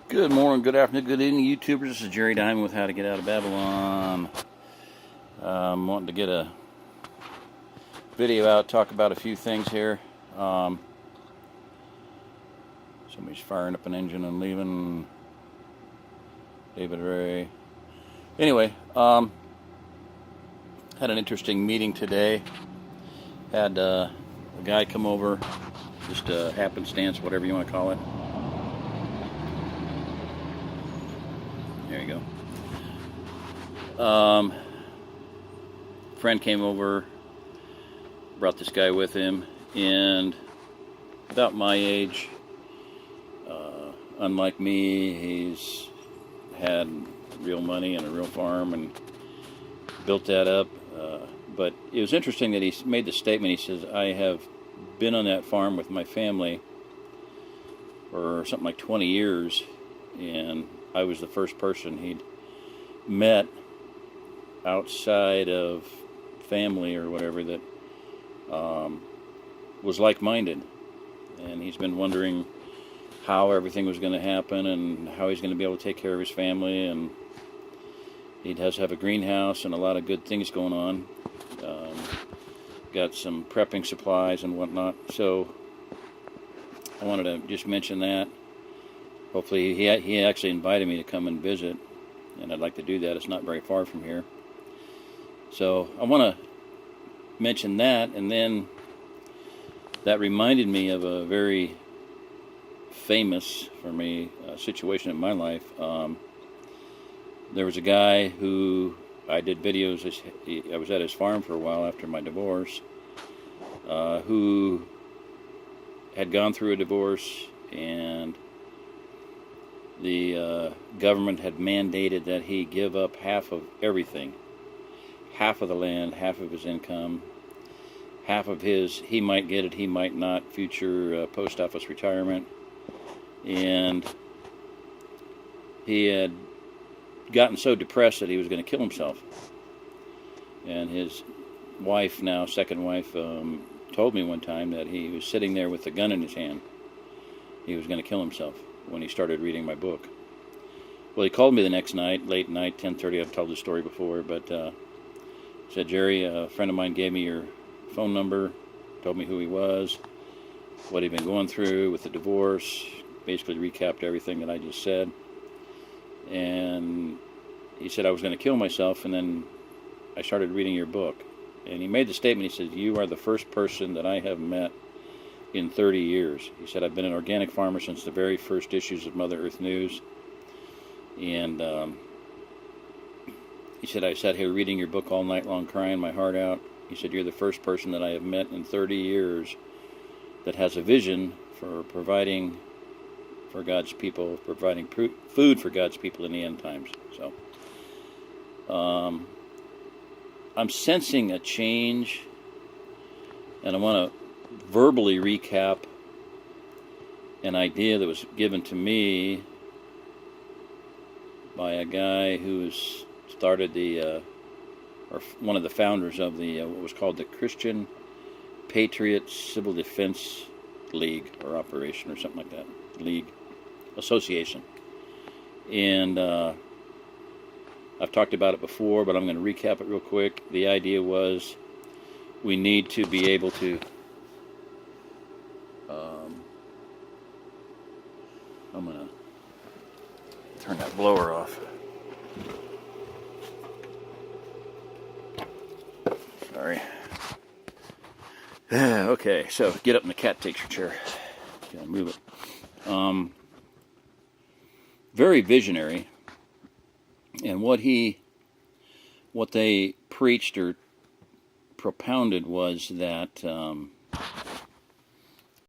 Good morning, good afternoon, good evening, YouTubers. This is Jerry Diamond with How to Get Out of Babylon. I'm wanting to get a video out, talk about a few things here. Somebody's firing up an engine and leaving. David Ray. Anyway, had an interesting meeting today. Had a guy come over, just a happenstance, whatever you want to call it. There you go. Friend came over, brought this guy with him, and about my age, unlike me, he's had real money and a real farm and built that up. But it was interesting that he made the statement. He says, I have been on that farm with my family for something like 20 years, and I was the first person he'd met outside of family or whatever that was like-minded. And he's been wondering how everything was going to happen and how he's going to be able to take care of his family. And he does have a greenhouse and a lot of good things going on. Got some prepping supplies and whatnot. So I wanted to just mention that. Hopefully, he actually invited me to come and visit, and I'd like to do that. It's not very far from here. So I want to mention that, and then that reminded me of a very famous, for me, situation in my life. There was a guy who I did videos. I was at his farm for a while after my divorce, who had gone through a divorce, and the government had mandated that he give up half of everything, half of the land, half of his income, half of his, he might get it, he might not, future post office retirement. And he had gotten so depressed that he was going to kill himself. And his wife, now second wife, told me one time that he was sitting there with a gun in his hand. He was going to kill himself when he started reading my book. Well, he called me the next night, late night, 10:30. I've told this story before, but said, Jerry, a friend of mine gave me your phone number, told me who he was, what he'd been going through with the divorce, basically recapped everything that I just said. And he said I was going to kill myself, and then I started reading your book. And he made the statement, he said, you are the first person that I have met in 30 years. He said, I've been an organic farmer since the very first issues of Mother Earth News. And he said, I sat here reading your book all night long, crying my heart out. He said, you're the first person that I have met in 30 years that has a vision for providing for God's people, providing food for God's people in the end times. So I'm sensing a change, and I want to verbally recap an idea that was given to me by a guy who started or one of the founders of the what was called the Christian Patriot Civil Defense League or Operation or something like that, League Association. And I've talked about it before, but I'm going to recap it real quick. The idea was we need to be able to I'm going to turn that blower off. Sorry. Okay, so get up and the cat takes your chair. Gotta move it. Very visionary, and what they preached or propounded was that